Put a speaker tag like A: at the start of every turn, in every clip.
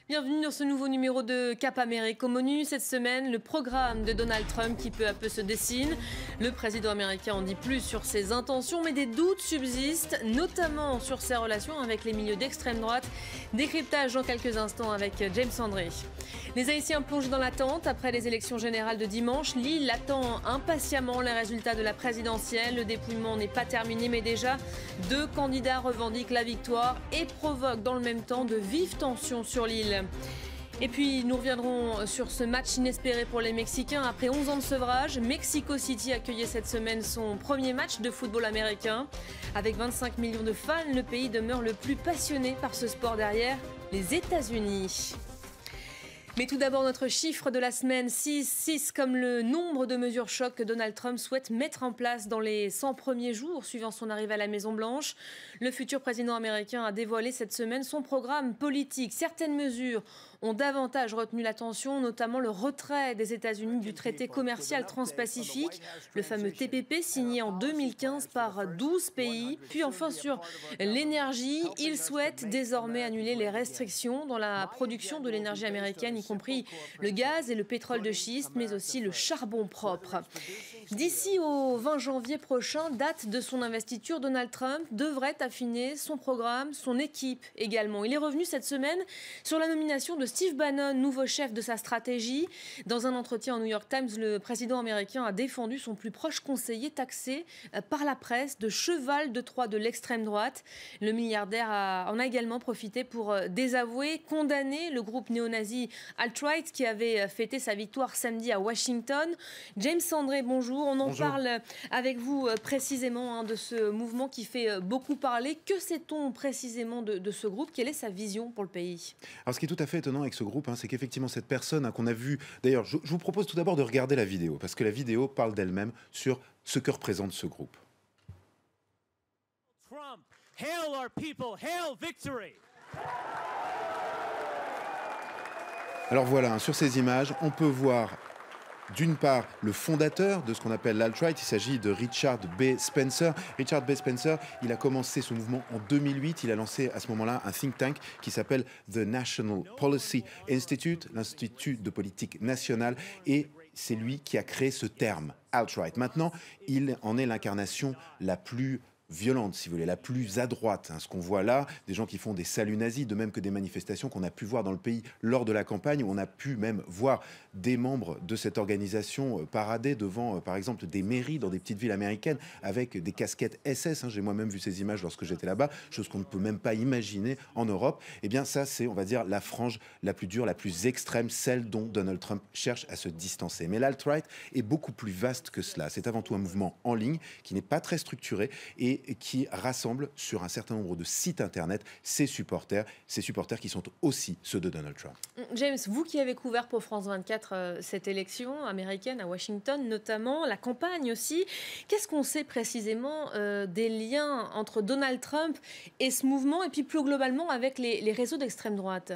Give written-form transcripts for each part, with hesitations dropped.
A: Bienvenue dans ce nouveau numéro de Cap Amérique. Au menu cette semaine, le programme de Donald Trump qui peu à peu se dessine. Le président américain en dit plus sur ses intentions, mais des doutes subsistent, notamment sur ses relations avec les milieux d'extrême droite. Décryptage dans quelques instants avec James André. Les Haïtiens plongent dans l'attente après les élections générales de dimanche. L'île attend impatiemment les résultats de la présidentielle. Le dépouillement n'est pas terminé, mais déjà 2 candidats revendiquent la victoire et provoquent dans le même temps de vives tensions sur l'île. Et puis nous reviendrons sur ce match inespéré pour les Mexicains. Après 11 ans de sevrage, Mexico City accueillait cette semaine son premier match de football américain. Avec 25 millions de fans, le pays demeure le plus passionné par ce sport derrière les États-Unis. Mais tout d'abord, notre chiffre de la semaine, 6 comme le nombre de mesures chocs que Donald Trump souhaite mettre en place dans les 100 premiers jours suivant son arrivée à la Maison-Blanche. Le futur président américain a dévoilé cette semaine son programme politique. Certaines mesures ont davantage retenu l'attention, notamment le retrait des États-Unis du traité commercial transpacifique, le fameux TPP signé en 2015 par 12 pays. Puis enfin sur l'énergie, il souhaite désormais annuler les restrictions dans la production de l'énergie américaine, y compris le gaz et le pétrole de schiste, mais aussi le charbon propre. D'ici au 20 janvier prochain, date de son investiture, Donald Trump devrait affiner son programme, son équipe également. Il est revenu cette semaine sur la nomination de Steve Bannon, nouveau chef de sa stratégie. Dans un entretien au New York Times, le président américain a défendu son plus proche conseiller taxé par la presse de cheval de Troie de l'extrême droite. Le milliardaire en a également profité pour désavouer, condamner le groupe néo-nazi Alt-Right qui avait fêté sa victoire samedi à Washington. James André, bonjour. On en parle avec vous précisément de ce mouvement qui fait beaucoup parler. Que sait-on précisément de ce groupe? Quelle est sa vision pour le pays?
B: Alors ce qui est tout à fait étonnant avec ce groupe, c'est qu'effectivement cette personne qu'on a vue... D'ailleurs, je vous propose tout d'abord de regarder la vidéo, parce que la vidéo parle d'elle-même sur ce que représente ce groupe.
C: Trump, hail our people, hail victory.
B: Alors voilà, sur ces images, on peut voir d'une part le fondateur de ce qu'on appelle l'alt-right, il s'agit de Richard B. Spencer. Richard B. Spencer, il a commencé ce mouvement en 2008, il a lancé à ce moment-là un think tank qui s'appelle The National Policy Institute, l'Institut de politique nationale, et c'est lui qui a créé ce terme, alt-right. Maintenant, il en est l'incarnation la plus violente, si vous voulez, la plus à droite. Ce qu'on voit là, des gens qui font des saluts nazis, de même que des manifestations qu'on a pu voir dans le pays lors de la campagne, où on a pu même voir des membres de cette organisation parader devant, par exemple, des mairies dans des petites villes américaines avec des casquettes SS. J'ai moi-même vu ces images lorsque j'étais là-bas, chose qu'on ne peut même pas imaginer en Europe. Eh bien, ça, c'est, on va dire, la frange la plus dure, la plus extrême, celle dont Donald Trump cherche à se distancer. Mais l'alt-right est beaucoup plus vaste que cela. C'est avant tout un mouvement en ligne qui n'est pas très structuré et qui rassemble sur un certain nombre de sites internet ses supporters qui sont aussi ceux de Donald Trump.
A: James, vous qui avez couvert pour France 24 cette élection américaine à Washington, notamment la campagne aussi, qu'est-ce qu'on sait précisément des liens entre Donald Trump et ce mouvement et puis plus globalement avec les réseaux d'extrême droite?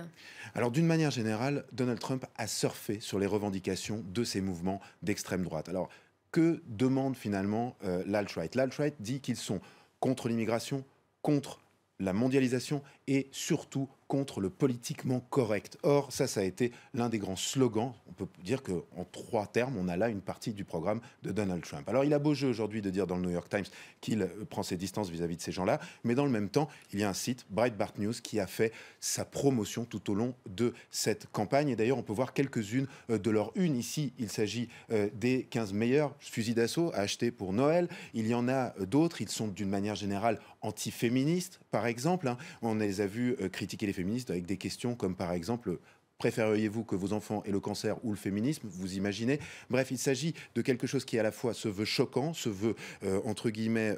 B: Alors d'une manière générale, Donald Trump a surfé sur les revendications de ces mouvements d'extrême droite. Alors que demande finalement l'alt-right? L'alt-right dit qu'ils sont contre l'immigration, contre la mondialisation et surtout contre le politiquement correct. Or, ça a été l'un des grands slogans. On peut dire qu'en 3 termes, on a là une partie du programme de Donald Trump. Alors, il a beau jeu aujourd'hui de dire dans le New York Times qu'il prend ses distances vis-à-vis de ces gens-là, mais dans le même temps, il y a un site, Breitbart News, qui a fait sa promotion tout au long de cette campagne. Et d'ailleurs, on peut voir quelques-unes de leurs unes. Ici, il s'agit des 15 meilleurs fusils d'assaut à acheter pour Noël. Il y en a d'autres. Ils sont d'une manière générale anti-féministes, par exemple. On les a vus critiquer les féministes avec des questions comme par exemple préféreriez-vous que vos enfants aient le cancer ou le féminisme? Vous imaginez? Bref, il s'agit de quelque chose qui à la fois se veut choquant, se veut entre guillemets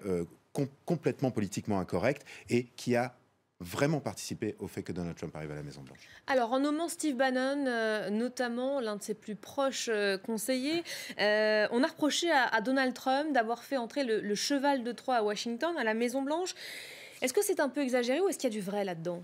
B: complètement politiquement incorrect et qui a vraiment participé au fait que Donald Trump arrive à la Maison-Blanche.
A: Alors, en nommant Steve Bannon, notamment l'un de ses plus proches conseillers, on a reproché à Donald Trump d'avoir fait entrer le cheval de Troie à Washington, à la Maison-Blanche. Est-ce que c'est un peu exagéré ou est-ce qu'il y a du vrai là-dedans?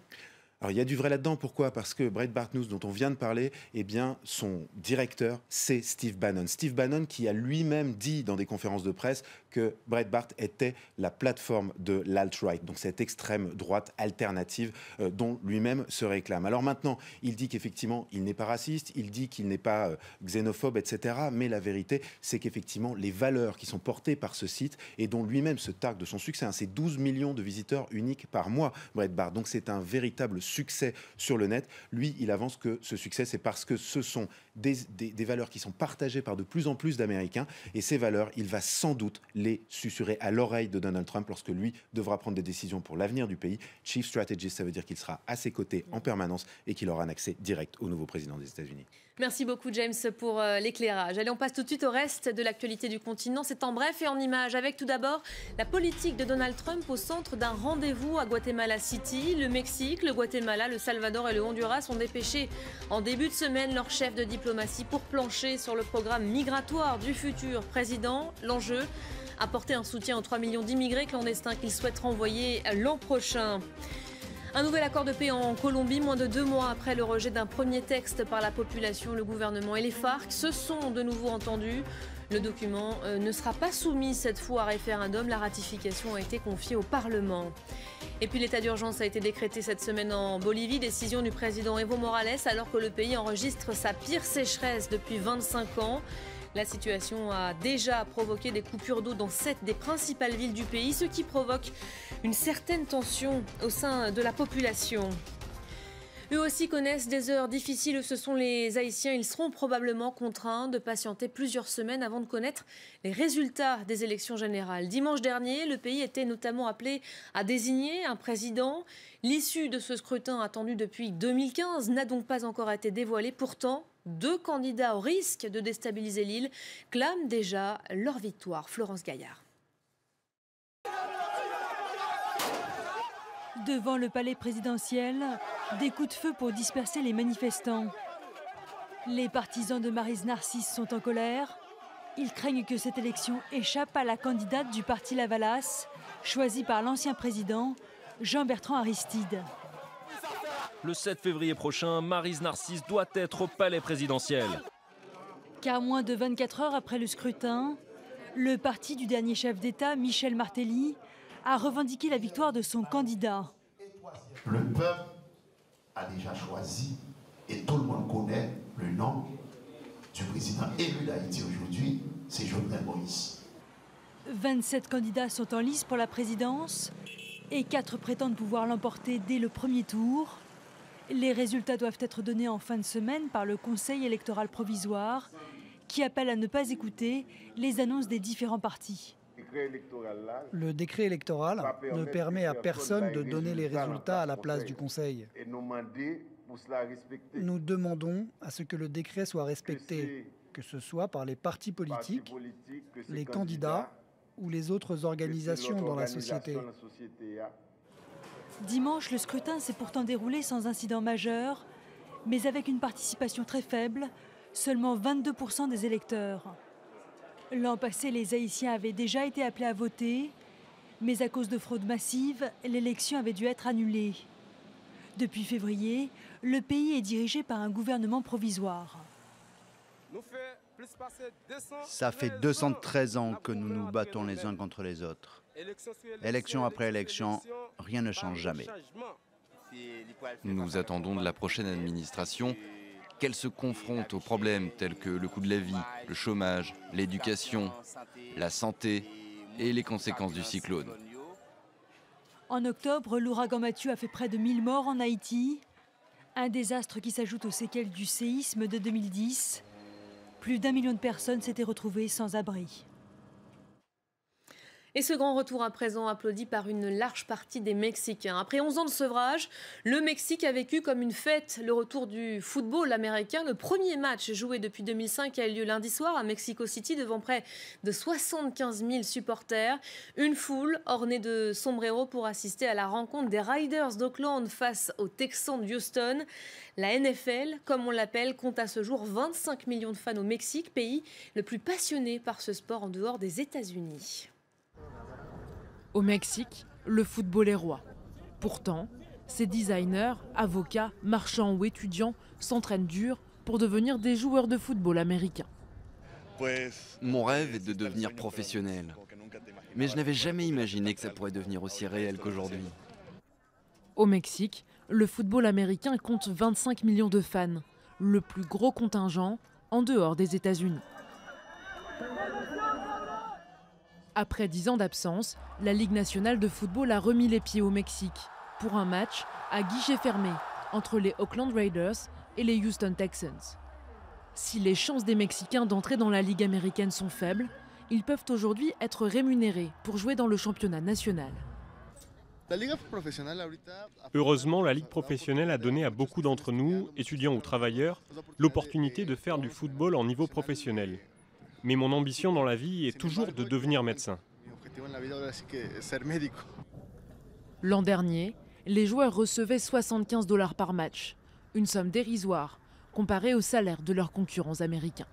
B: Alors, il y a du vrai là-dedans. Pourquoi? Parce que Breitbart News, dont on vient de parler, eh bien, son directeur, c'est Steve Bannon. Steve Bannon qui a lui-même dit dans des conférences de presse que Breitbart était la plateforme de l'alt-right, donc cette extrême droite alternative dont lui-même se réclame. Alors maintenant, il dit qu'effectivement, il n'est pas raciste, il dit qu'il n'est pas xénophobe, etc. Mais la vérité, c'est qu'effectivement, les valeurs qui sont portées par ce site et dont lui-même se targue de son succès, c'est 12 millions de visiteurs uniques par mois, Breitbart. Donc c'est un véritable succès sur le net. Lui, il avance que ce succès, c'est parce que ce sont des valeurs qui sont partagées par de plus en plus d'Américains. Et ces valeurs, il va sans doute les susurrer à l'oreille de Donald Trump lorsque lui devra prendre des décisions pour l'avenir du pays. Chief Strategist, ça veut dire qu'il sera à ses côtés en permanence et qu'il aura un accès direct au nouveau président des États-Unis.
A: Merci beaucoup James pour l'éclairage. Allez, on passe tout de suite au reste de l'actualité du continent. C'est en bref et en images avec tout d'abord la politique de Donald Trump au centre d'un rendez-vous à Guatemala City. Le Mexique, le Guatemala, le Salvador et le Honduras ont dépêché en début de semaine leur chef de diplomatie pour plancher sur le programme migratoire du futur président. L'enjeu, apporter un soutien aux 3 millions d'immigrés clandestins qu'il souhaite renvoyer l'an prochain. Un nouvel accord de paix en Colombie, moins de 2 mois après le rejet d'un premier texte par la population, le gouvernement et les FARC se sont de nouveau entendus. Le document ne sera pas soumis cette fois à référendum. La ratification a été confiée au Parlement. Et puis l'état d'urgence a été décrété cette semaine en Bolivie. Décision du président Evo Morales alors que le pays enregistre sa pire sécheresse depuis 25 ans. La situation a déjà provoqué des coupures d'eau dans 7 des principales villes du pays, ce qui provoque une certaine tension au sein de la population. Eux aussi connaissent des heures difficiles, ce sont les Haïtiens. Ils seront probablement contraints de patienter plusieurs semaines avant de connaître les résultats des élections générales. Dimanche dernier, le pays était notamment appelé à désigner un président. L'issue de ce scrutin attendu depuis 2015 n'a donc pas encore été dévoilée. Pourtant, 2 candidats au risque de déstabiliser l'île clament déjà leur victoire. Florence Gaillard.
D: Devant le palais présidentiel, des coups de feu pour disperser les manifestants. Les partisans de Maryse Narcisse sont en colère. Ils craignent que cette élection échappe à la candidate du parti Lavalas, choisie par l'ancien président, Jean-Bertrand Aristide.
E: Le 7 février prochain, Maryse Narcisse doit être au palais présidentiel.
D: Car moins de 24 heures après le scrutin, le parti du dernier chef d'État, Michel Martelly, a revendiqué la victoire de son candidat.
F: Le peuple a déjà choisi, et tout le monde connaît le nom du président élu d'Haïti aujourd'hui, c'est Jovenel Moïse.
D: 27 candidats sont en lice pour la présidence et 4 prétendent pouvoir l'emporter dès le premier tour. Les résultats doivent être donnés en fin de semaine par le Conseil électoral provisoire qui appelle à ne pas écouter les annonces des différents partis.
G: Le décret électoral ne permet à personne de donner les résultats à la place du Conseil. Nous demandons à ce que le décret soit respecté, que ce soit par les partis politiques, les candidats ou les autres organisations dans la société.
D: Dimanche, le scrutin s'est pourtant déroulé sans incident majeur, mais avec une participation très faible, seulement 22% des électeurs. L'an passé, les Haïtiens avaient déjà été appelés à voter, mais à cause de fraude massive, l'élection avait dû être annulée. Depuis février, le pays est dirigé par un gouvernement provisoire.
H: Ça fait 213 ans que nous nous battons les uns contre les autres. Élection après élection, rien ne change jamais.
I: Nous attendons de la prochaine administration qu'elle se confronte aux problèmes tels que le coût de la vie, le chômage, l'éducation, la santé et les conséquences du cyclone.
D: En octobre, l'ouragan Mathieu a fait près de 1000 morts en Haïti. Un désastre qui s'ajoute aux séquelles du séisme de 2010. Plus d'1 million de personnes s'étaient retrouvées sans abri.
A: Et ce grand retour à présent applaudi par une large partie des Mexicains. Après 11 ans de sevrage, le Mexique a vécu comme une fête le retour du football américain. Le premier match joué depuis 2005 a eu lieu lundi soir à Mexico City devant près de 75 000 supporters. Une foule ornée de sombreros pour assister à la rencontre des Raiders d'Oakland face aux Texans de Houston. La NFL, comme on l'appelle, compte à ce jour 25 millions de fans au Mexique, pays le plus passionné par ce sport en dehors des États-Unis.
J: Au Mexique, le football est roi. Pourtant, ces designers, avocats, marchands ou étudiants s'entraînent dur pour devenir des joueurs de football américains.
I: Mon rêve est de devenir professionnel. mais je n'avais jamais imaginé que ça pourrait devenir aussi réel qu'aujourd'hui.
J: Au Mexique, le football américain compte 25 millions de fans, le plus gros contingent en dehors des États-Unis. Après 10 ans d'absence, la Ligue nationale de football a remis les pieds au Mexique pour un match à guichet fermé entre les Oakland Raiders et les Houston Texans. Si les chances des Mexicains d'entrer dans la Ligue américaine sont faibles, ils peuvent aujourd'hui être rémunérés pour jouer dans le championnat national.
K: Heureusement, la Ligue professionnelle a donné à beaucoup d'entre nous, étudiants ou travailleurs, l'opportunité de faire du football en niveau professionnel. Mais mon ambition dans la vie est toujours de devenir médecin.
J: L'an dernier, les joueurs recevaient 75 $ par match, une somme dérisoire comparée au salaire de leurs concurrents américains.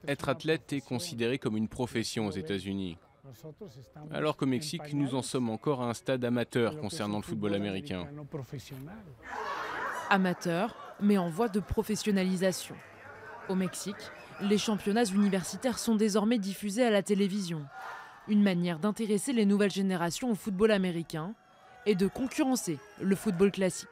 L: Être athlète est considéré comme une profession aux États-Unis. Alors qu'au Mexique, nous en sommes encore à un stade amateur concernant le football américain.
J: Amateur, mais en voie de professionnalisation. Au Mexique, les championnats universitaires sont désormais diffusés à la télévision. Une manière d'intéresser les nouvelles générations au football américain et de concurrencer le football classique.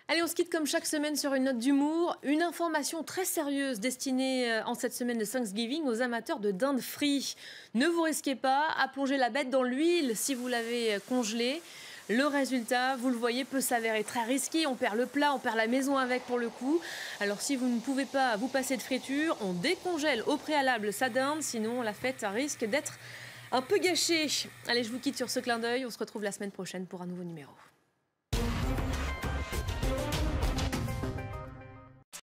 A: Allez, on se quitte comme chaque semaine sur une note d'humour. Une information très sérieuse destinée en cette semaine de Thanksgiving aux amateurs de dinde frite. Ne vous risquez pas à plonger la bête dans l'huile si vous l'avez congelée. Le résultat, vous le voyez, peut s'avérer très risqué. On perd le plat, on perd la maison avec pour le coup. Alors si vous ne pouvez pas vous passer de friture, on décongèle au préalable sa dinde. Sinon, la fête risque d'être un peu gâchée. Allez, je vous quitte sur ce clin d'œil. On se retrouve la semaine prochaine pour un nouveau numéro.